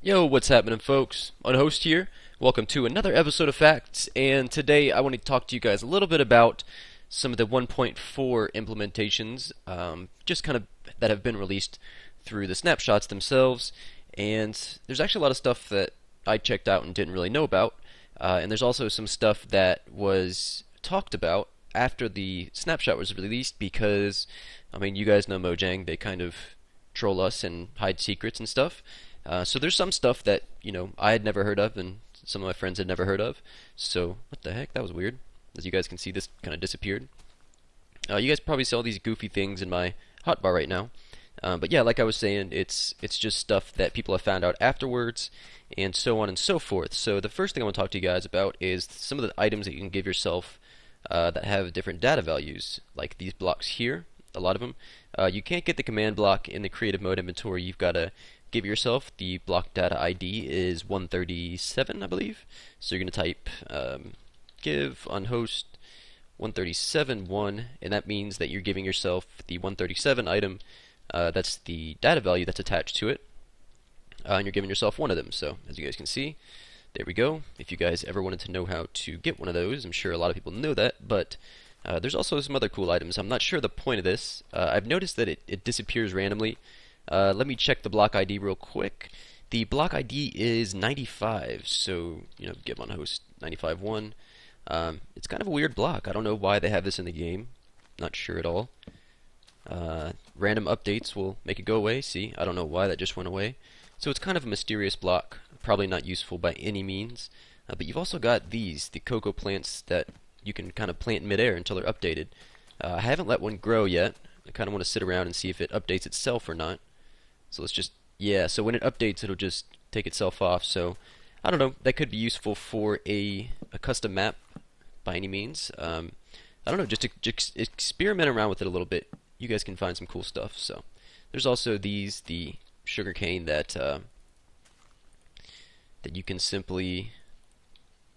Yo, what's happening, folks? UNHOST here. Welcome to another episode of Facts, and today I want to talk to you guys a little bit about some of the 1.4 implementations, just kind of that have been released through the snapshots themselves. And there's actually a lot of stuff that I checked out and didn't really know about, and there's also some stuff that was talked about after the snapshot was released because, I mean, you guys know Mojang, they kind of troll us and hide secrets and stuff. So there's some stuff that, I had never heard of and some of my friends had never heard of. So, what the heck? That was weird. As you guys can see, this kind of disappeared. You guys probably see all these goofy things in my hotbar right now. But yeah, like I was saying, it's just stuff that people have found out afterwards and so on and so forth. So the first thing I want to talk to you guys about is some of the items that you can give yourself that have different data values, like these blocks here, a lot of them. You can't get the command block in the creative mode inventory. You've got to give yourself the block data ID is 137, I believe. So you're going to type give unhost 137.1, and that means that you're giving yourself the 137 item. That's the data value that's attached to it, and you're giving yourself one of them. So as you guys can see, there we go. If you guys ever wanted to know how to get one of those, I'm sure a lot of people know that, but there's also some other cool items. I'm not sure the point of this. I've noticed that it disappears randomly. Let me check the block ID real quick. The block ID is 95, so, give on host 95.1. It's kind of a weird block. I don't know why they have this in the game. Not sure at all. Random updates will make it go away. See, I don't know why that just went away. So it's kind of a mysterious block. Probably not useful by any means. But you've also got these, the cocoa plants that you can kind of plant in midair until they're updated. I haven't let one grow yet. I kind of want to sit around and see if it updates itself or not. So let's just, yeah, so when it updates, it'll just take itself off. So, I don't know, that could be useful for a custom map by any means. I don't know, just experiment around with it a little bit. You guys can find some cool stuff. So, there's also these, the sugarcane that you can simply,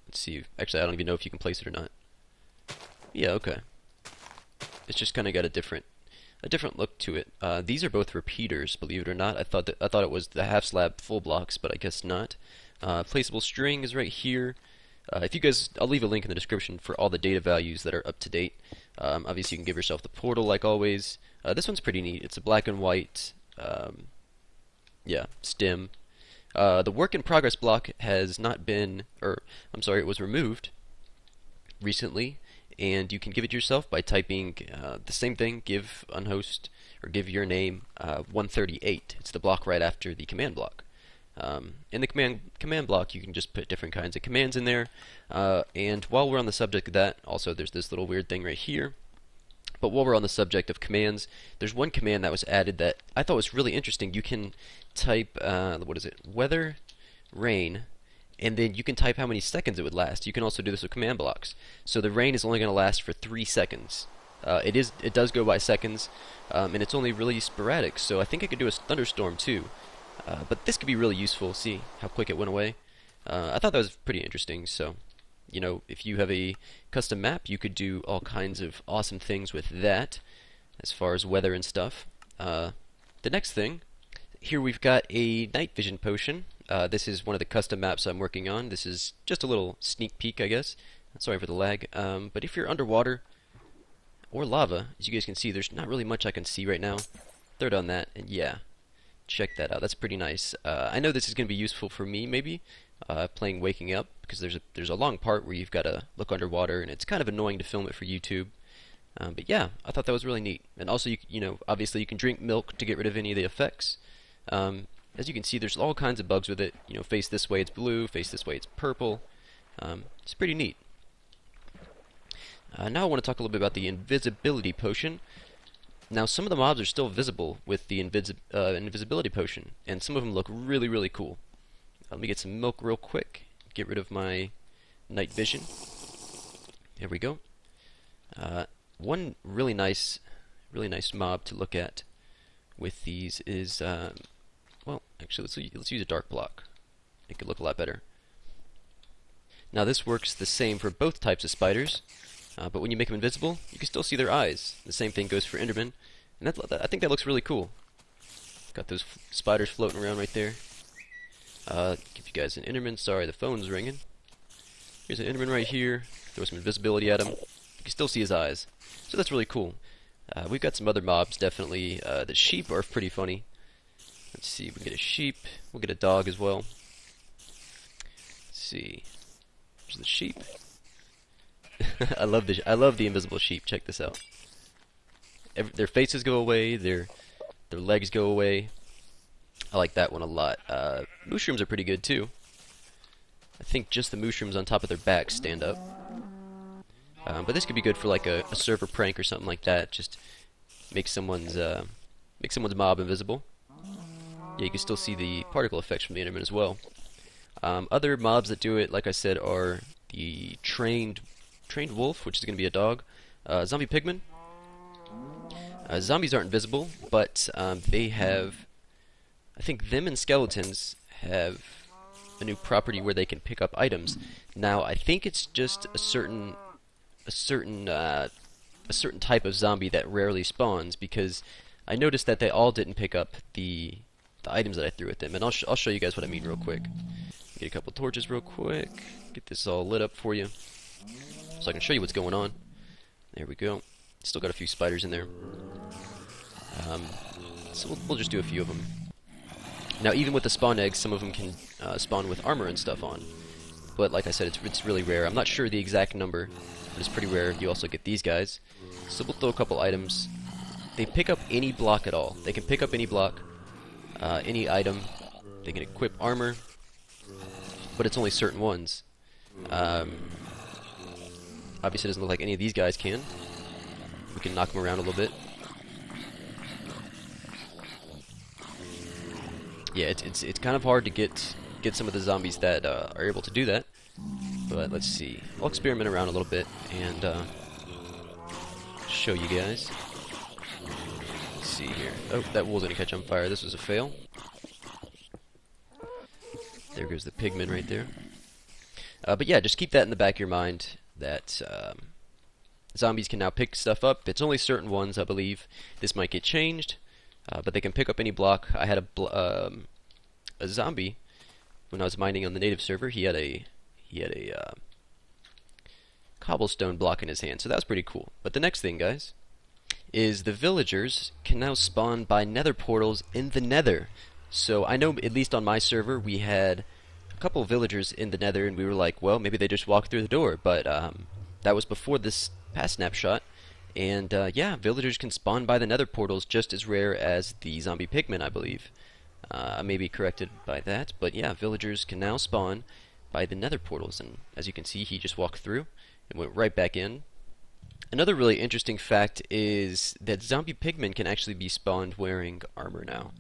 let's see, actually I don't even know if you can place it or not. Yeah, okay. It's just kind of got a different look to it. These are both repeaters, believe it or not. I thought it was the half slab full blocks, but I guess not. Placeable string is right here. If you guys, I'll leave a link in the description for all the data values that are up to date. Obviously, you can give yourself the portal like always. This one's pretty neat. It's a black and white, stem. The work in progress block has not been, or I'm sorry, it was removed recently. And you can give it yourself by typing the same thing, give unhost, or give your name 138. It's the block right after the command block. In the command block, you can just put different kinds of commands in there. And while we're on the subject of that, also there's this little weird thing right here. But while we're on the subject of commands, there's one command that was added that I thought was really interesting. You can type, what is it, weather, rain, and then you can type how many seconds it would last. You can also do this with command blocks. So the rain is only going to last for 3 seconds. It does go by seconds, and it's only really sporadic. So I think I could do a thunderstorm too. But this could be really useful. See how quick it went away. I thought that was pretty interesting. So, if you have a custom map, you could do all kinds of awesome things with that, as far as weather and stuff. The next thing, here we've got a night vision potion. This is one of the custom maps I'm working on. This is just a little sneak peek, I guess. Sorry for the lag. But if you're underwater or lava, as you guys can see, there's not really much I can see right now. Third on that, and yeah, check that out. That's pretty nice. I know this is going to be useful for me, maybe, playing Waking Up, because there's a long part where you've got to look underwater, and it's kind of annoying to film it for YouTube. But yeah, I thought that was really neat. And also, obviously you can drink milk to get rid of any of the effects. As you can see, there's all kinds of bugs with it. Face this way it's blue, face this way it's purple. It's pretty neat. Now I want to talk a little bit about the Invisibility potion. Now some of the mobs are still visible with the Invisibility potion, and some of them look really, really cool. Let me get some milk real quick. Get rid of my night vision. There we go. One really nice mob to look at with these is well, actually, let's use a dark block. It could look a lot better. Now this works the same for both types of spiders, but when you make them invisible, you can still see their eyes. The same thing goes for Enderman, and I think that looks really cool. Got those spiders floating around right there. Give you guys an Enderman. Sorry, the phone's ringing. Here's an Enderman right here. Throw some invisibility at him. You can still see his eyes. So that's really cool. We've got some other mobs, definitely. The sheep are pretty funny. Let's see, we can get a sheep. We'll get a dog as well. Let's see. There's the sheep. I love the invisible sheep. Check this out. Their faces go away. Their legs go away. I like that one a lot. Mushrooms are pretty good too. I think just the mushrooms on top of their backs stand up. But this could be good for like a server prank or something like that. Just make someone's mob invisible. Yeah, you can still see the particle effects from the Enderman as well. Other mobs that do it, like I said, are the trained wolf, which is going to be a dog. Zombie pigmen. Zombies aren't invisible, but they have. I think them and skeletons have a new property where they can pick up items. Now, I think it's just a certain type of zombie that rarely spawns, because I noticed that they all didn't pick up the items that I threw at them, and I'll show you guys what I mean real quick. Get a couple torches real quick. Get this all lit up for you, so I can show you what's going on. There we go. Still got a few spiders in there. So we'll just do a few of them. Now, even with the spawn eggs, some of them can spawn with armor and stuff on. But like I said, it's really rare. I'm not sure the exact number, but it's pretty rare. You also get these guys. So we'll throw a couple items. They pick up any block at all. They can pick up any block, any item. They can equip armor, but it's only certain ones. Obviously, it doesn't look like any of these guys can. We can knock them around a little bit. Yeah, it's kind of hard to get some of the zombies that are able to do that. But let's see. I'll experiment around a little bit and show you guys. Let's see here. Oh, that wool's gonna catch on fire. This was a fail. There goes the pigman right there. But yeah, just keep that in the back of your mind, that zombies can now pick stuff up. It's only certain ones, I believe. This might get changed, but they can pick up any block. I had a zombie when I was mining on the native server. He had a cobblestone block in his hand, so that was pretty cool. But the next thing, guys, is the villagers can now spawn by nether portals in the nether. So I know, at least on my server, we had a couple of villagers in the nether, and we were like, well, maybe they just walked through the door. But that was before this past snapshot. And yeah, villagers can spawn by the nether portals, just as rare as the zombie pigmen, I believe. I may be corrected by that, but yeah, villagers can now spawn by the nether portals, and as you can see, he just walked through and went right back in. Another really interesting fact is that zombie pigmen can actually be spawned wearing armor now.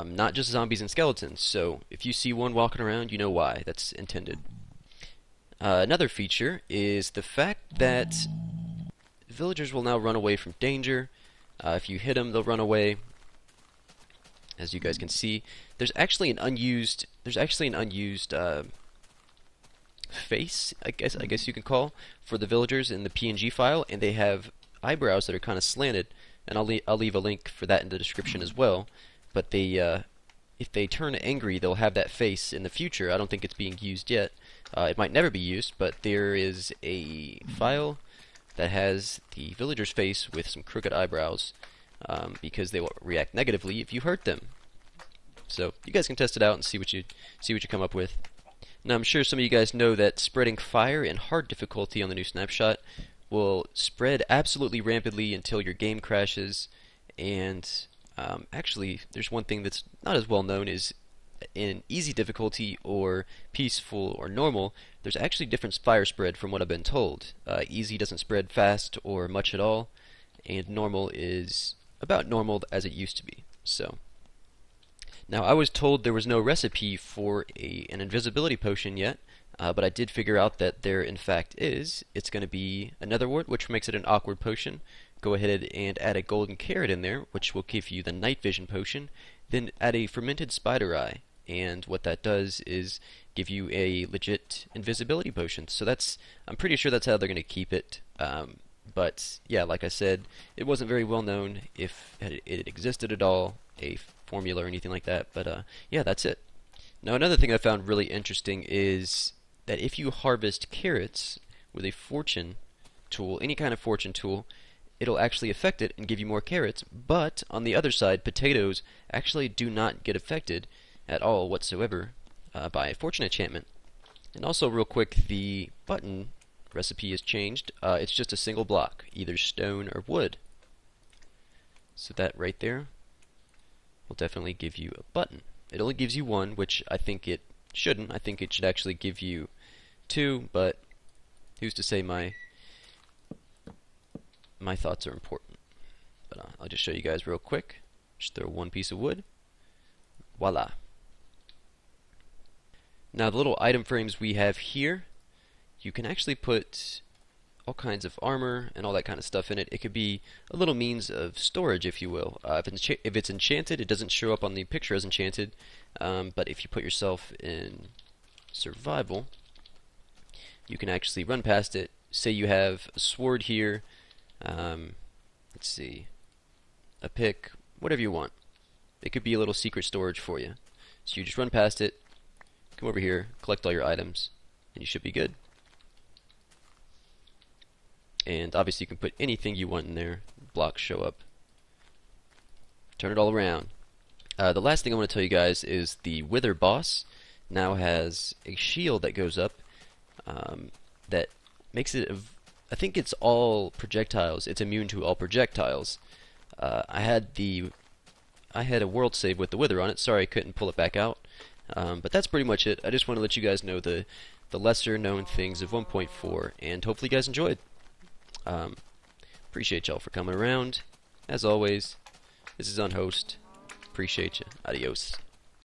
Not just zombies and skeletons, so if you see one walking around, you know why. That's intended. Another feature is the fact that villagers will now run away from danger. If you hit them, they'll run away. As you guys can see, there's actually an unused face, I guess you can call, for the villagers in the PNG file, and they have eyebrows that are kind of slanted, and I'll leave a link for that in the description as well. But they if they turn angry, they'll have that face in the future. I don't think it's being used yet. It might never be used, but there is a file that has the villager's face with some crooked eyebrows, because they will react negatively if you hurt them. So you guys can test it out and see what you come up with. Now, I'm sure some of you guys know that spreading fire in hard difficulty on the new snapshot will spread absolutely rampantly until your game crashes. And actually, there's one thing that's not as well known is in easy difficulty or peaceful or normal, there's actually different fire spread from what I've been told. Easy doesn't spread fast or much at all, and normal is about normal as it used to be. So now, I was told there was no recipe for an invisibility potion yet, but I did figure out that there in fact is. It's going to be a netherwort, which makes it an awkward potion. Go ahead and add a golden carrot in there, which will give you the night vision potion. Then add a fermented spider eye, and what that does is give you a legit invisibility potion. So I'm pretty sure that's how they're going to keep it. But yeah, like I said, it wasn't very well known if it existed at all, a formula or anything like that. But yeah, that's it. Now another thing I found really interesting is that if you harvest carrots with a fortune tool, any kind of fortune tool, it'll actually affect it and give you more carrots, but on the other side, potatoes actually do not get affected at all whatsoever by a fortune enchantment. And also real quick, the button recipe is changed. It's just a single block, either stone or wood. So that right there will definitely give you a button. It only gives you one, which I think it shouldn't. I think it should actually give you two, but who's to say my thoughts are important. But I'll just show you guys real quick. Just throw one piece of wood. Voila. Now the little item frames we have here, you can actually put all kinds of armor and all that kind of stuff in it. It could be a little means of storage, if you will. If it's enchanted, it doesn't show up on the picture as enchanted, but if you put yourself in survival, you can actually run past it. Say you have a sword here, let's see, a pick, whatever you want. It could be a little secret storage for you. So you just run past it, come over here, collect all your items, and you should be good. And obviously you can put anything you want in there. Blocks show up. Turn it all around. The last thing I want to tell you guys is the Wither boss now has a shield that goes up that makes it, I think it's all projectiles. It's immune to all projectiles. I had a world save with the Wither on it. Sorry I couldn't pull it back out. But that's pretty much it. I just want to let you guys know the lesser known things of 1.4, and hopefully you guys enjoyed. Appreciate y'all for coming around. As always, this is UNHOST. Appreciate you. Adios.